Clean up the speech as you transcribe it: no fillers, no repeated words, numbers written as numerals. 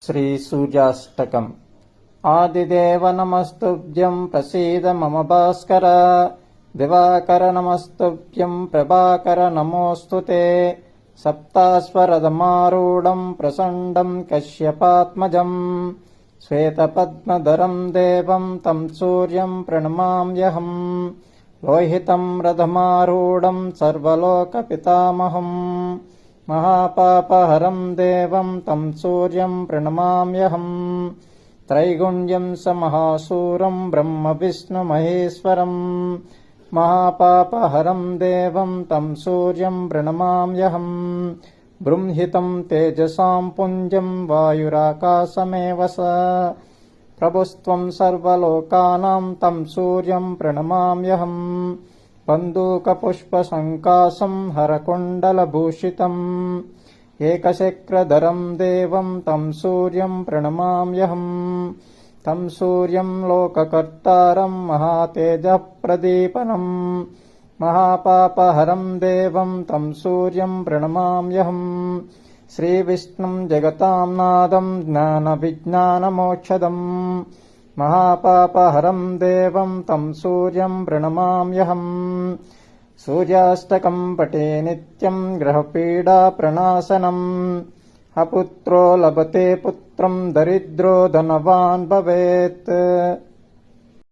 श्रीसूर्याष्टकम्। आदिदेव नमस्तुभ्यं प्रसीद मम भास्कर। दिवाकर नमस्तुभ्यं प्रभाकर नमोऽस्तु ते। सप्ताश्वरथमारूढं प्रचण्डं कश्यपात्मजं श्वेतपद्मधरं देवं तं सूर्यं प्रणमाम्यहम्। लोहितं रथमारूढं सर्वलोकपितामहम् महापापहरं देवं तं सूर्यं प्रणमाम्यहम्। त्रैगुण्यं स महासूरं ब्रह्म विष्णु महेश्वरम् महापापहरं देवं तं सूर्यं प्रणमाम्यहम्। बृंहितं तेजसां पुञ्जं वायुराकाशमेव स प्रभुस्त्वं सर्वलोकानां तं सूर्यं प्रणमाम्यहम्। बन्दूकपुष्पसङ्काशं हरकुण्डलभूषितम् एकशक्रधरं देवं तं सूर्यं प्रणमाम्यहम्। तं सूर्यं लोककर्तारं महातेजप्रदीपनं महापापहरं देवं तं सूर्यं प्रणमाम्यहम्। श्रीविष्णुं जगतां नादं ज्ञानविज्ञानमोक्षदम् महापापहरं देवं तं सूर्यं प्रणमाम्यहम्। सूर्याष्टकं पठे नित्यं ग्रहपीडाप्रणाशनम् अपुत्रो लभते पुत्रं दरिद्रो धनवान् भवेत्।